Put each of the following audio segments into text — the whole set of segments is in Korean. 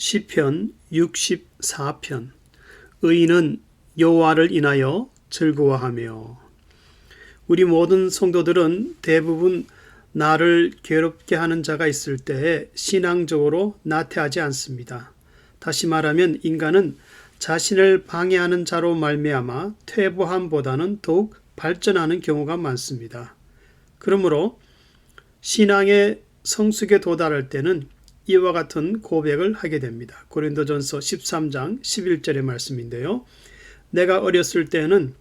시편 64편. 의인은 여호와를 인하여 즐거워하며. 우리 모든 성도들은 대부분 나를 괴롭게 하는 자가 있을 때에 신앙적으로 나태하지 않습니다. 다시 말하면 인간은 자신을 방해하는 자로 말미암아 퇴보함보다는 더욱 발전하는 경우가 많습니다. 그러므로 신앙의 성숙에 도달할 때는 이와 같은 고백을 하게 됩니다. 고린도전서 13장 11절의 말씀인데요. 내가 어렸을 때는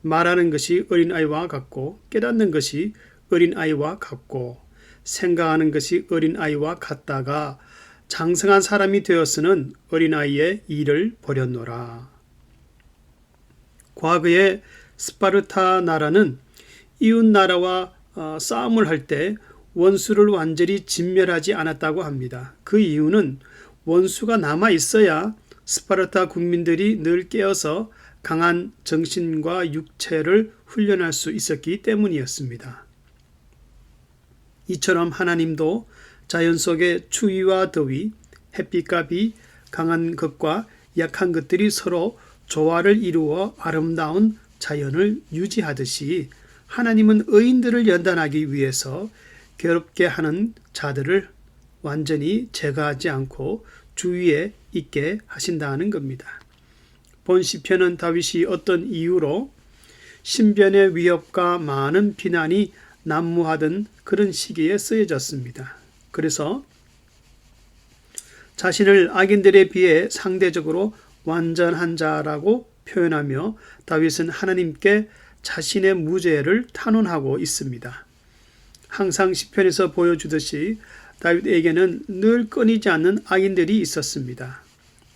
말하는 것이 어린아이와 같고 깨닫는 것이 어린아이와 같고 생각하는 것이 어린아이와 같다가 장성한 사람이 되었으는 어린아이의 일을 버렸노라. 과거에 스파르타 나라는 이웃 나라와 싸움을 할 때 원수를 완전히 진멸하지 않았다고 합니다. 그 이유는 원수가 남아 있어야 스파르타 국민들이 늘 깨어서 강한 정신과 육체를 훈련할 수 있었기 때문이었습니다. 이처럼 하나님도 자연 속의 추위와 더위, 햇빛과 비, 강한 것과 약한 것들이 서로 조화를 이루어 아름다운 자연을 유지하듯이 하나님은 의인들을 연단하기 위해서 괴롭게 하는 자들을 완전히 제거하지 않고 주위에 있게 하신다는 겁니다. 본 시편은 다윗이 어떤 이유로 신변의 위협과 많은 비난이 난무하던 그런 시기에 쓰여졌습니다. 그래서 자신을 악인들에 비해 상대적으로 완전한 자라고 표현하며 다윗은 하나님께 자신의 무죄를 탄원하고 있습니다. 항상 시편에서 보여주듯이 다윗에게는 늘 끊이지 않는 악인들이 있었습니다.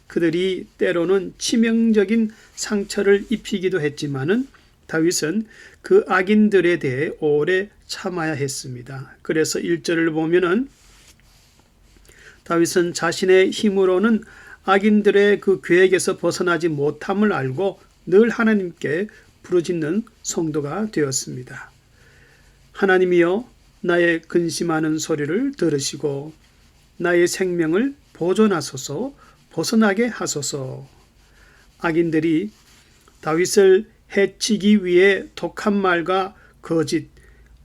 그들이 때로는 치명적인 상처를 입히기도 했지만은 다윗은 그 악인들에 대해 오래 참아야 했습니다. 그래서 1절을 보면은 다윗은 자신의 힘으로는 악인들의 그 계획에서 벗어나지 못함을 알고 늘 하나님께 부르짖는 성도가 되었습니다. 하나님이여 나의 근심하는 소리를 들으시고 나의 생명을 보존하소서, 벗어나게 하소서. 악인들이 다윗을 해치기 위해 독한 말과 거짓,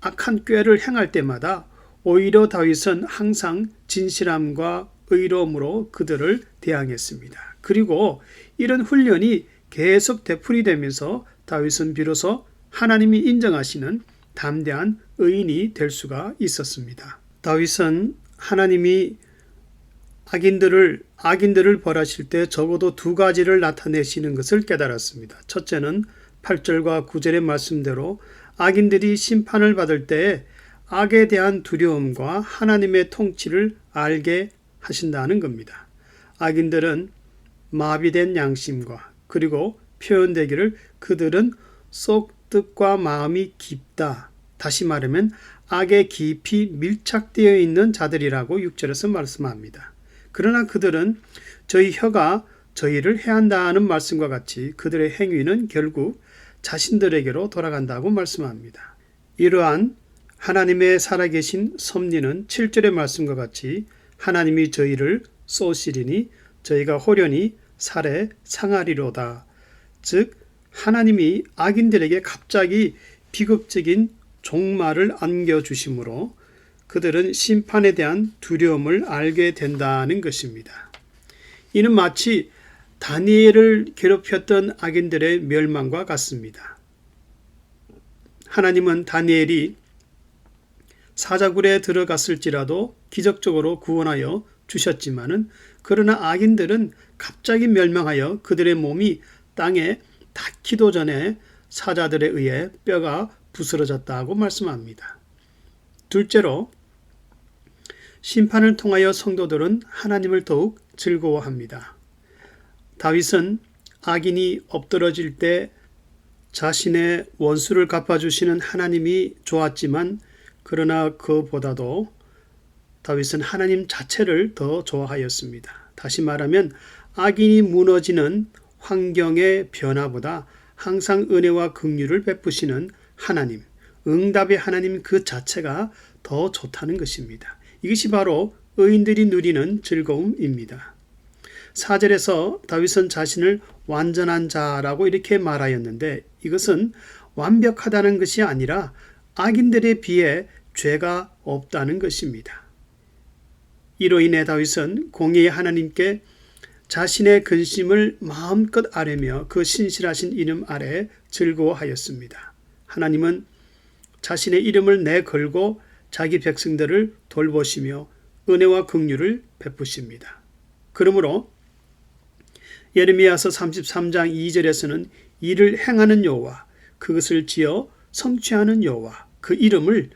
악한 꾀를 행할 때마다 오히려 다윗은 항상 진실함과 의로움으로 그들을 대항했습니다. 그리고 이런 훈련이 계속 되풀이되면서 다윗은 비로소 하나님이 인정하시는 담대한 의인이 될 수가 있었습니다. 다윗은 하나님이 악인들을 벌하실 때 적어도 두 가지를 나타내시는 것을 깨달았습니다. 첫째는 8절과 9절의 말씀대로 악인들이 심판을 받을 때 악에 대한 두려움과 하나님의 통치를 알게 하신다는 겁니다. 악인들은 마비된 양심과 그리고 표현되기를 그들은 속 뜻과 마음이 깊다. 다시 말하면 악에 깊이 밀착되어 있는 자들이라고 6절에서 말씀합니다. 그러나 그들은 저희 혀가 저희를 해한다는 말씀과 같이 그들의 행위는 결국 자신들에게로 돌아간다고 말씀합니다. 이러한 하나님의 살아계신 섭리는 7절의 말씀과 같이 하나님이 저희를 쏘시리니 저희가 호련히 살에 상하리로다. 즉 하나님이 악인들에게 갑자기 비극적인 종말을 안겨주심으로 그들은 심판에 대한 두려움을 알게 된다는 것입니다. 이는 마치 다니엘을 괴롭혔던 악인들의 멸망과 같습니다. 하나님은 다니엘이 사자굴에 들어갔을지라도 기적적으로 구원하여 주셨지만은 그러나 악인들은 갑자기 멸망하여 그들의 몸이 땅에 닿기도 전에 사자들에 의해 뼈가 부스러졌다고 말씀합니다. 둘째로 심판을 통하여 성도들은 하나님을 더욱 즐거워합니다. 다윗은 악인이 엎드러질 때 자신의 원수를 갚아주시는 하나님이 좋았지만 그러나 그보다도 다윗은 하나님 자체를 더 좋아하였습니다. 다시 말하면 악인이 무너지는 환경의 변화보다 항상 은혜와 긍휼을 베푸시는 하나님, 응답의 하나님 그 자체가 더 좋다는 것입니다. 이것이 바로 의인들이 누리는 즐거움입니다. 4절에서 다윗은 자신을 완전한 자라고 이렇게 말하였는데 이것은 완벽하다는 것이 아니라 악인들에 비해 죄가 없다는 것입니다. 이로 인해 다윗은 공의의 하나님께 자신의 근심을 마음껏 아뢰며 그 신실하신 이름 아래 즐거워하였습니다. 하나님은 자신의 이름을 내걸고 자기 백성들을 돌보시며 은혜와 긍휼을 베푸십니다. 그러므로 예레미야서 33장 2절에서는 이를 행하는 여호와, 그것을 지어 성취하는 여호와, 그 이름을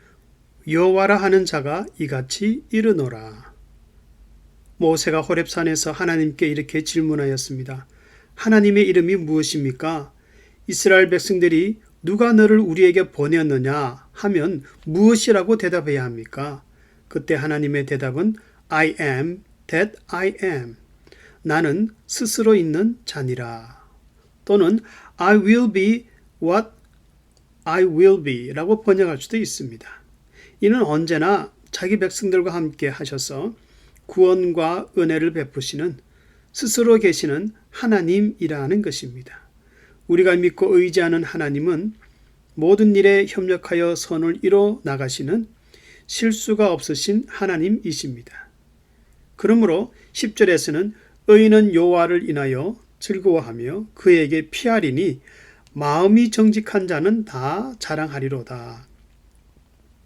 여호와라 하는 자가 이같이 이르노라. 모세가 호렙산에서 하나님께 이렇게 질문하였습니다. 하나님의 이름이 무엇입니까? 이스라엘 백성들이 누가 너를 우리에게 보냈느냐 하면 무엇이라고 대답해야 합니까? 그때 하나님의 대답은 I am that I am. 나는 스스로 있는 자니라. 또는 I will be what I will be 라고 번역할 수도 있습니다. 이는 언제나 자기 백성들과 함께 하셔서 구원과 은혜를 베푸시는 스스로 계시는 하나님이라는 것입니다. 우리가 믿고 의지하는 하나님은 모든 일에 협력하여 선을 이뤄 나가시는 실수가 없으신 하나님이십니다. 그러므로 10절에서는 의인은 여호와를 인하여 즐거워하며 그에게 피하리니 마음이 정직한 자는 다 자랑하리로다.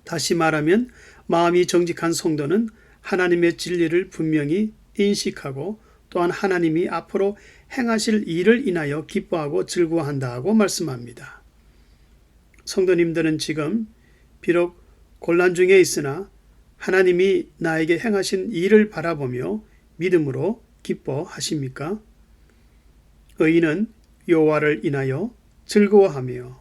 다시 말하면 마음이 정직한 성도는 하나님의 진리를 분명히 인식하고 또한 하나님이 앞으로 행하실 일을 인하여 기뻐하고 즐거워한다고 말씀합니다. 성도님들은 지금 비록 곤란 중에 있으나 하나님이 나에게 행하신 일을 바라보며 믿음으로 기뻐하십니까? 의인은 여호와를 인하여 즐거워하며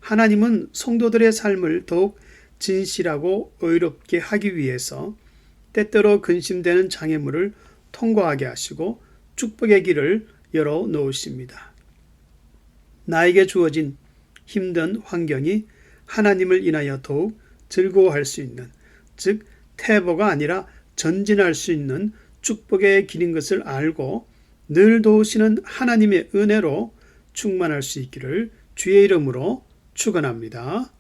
하나님은 성도들의 삶을 더욱 진실하고 의롭게 하기 위해서 때때로 근심되는 장애물을 통과하게 하시고 축복의 길을 열어 놓으십니다. 나에게 주어진 힘든 환경이 하나님을 인하여 더욱 즐거워할 수 있는, 즉 퇴보가 아니라 전진할 수 있는 축복의 길인 것을 알고 늘 도우시는 하나님의 은혜로 충만할 수 있기를 주의 이름으로 축원합니다.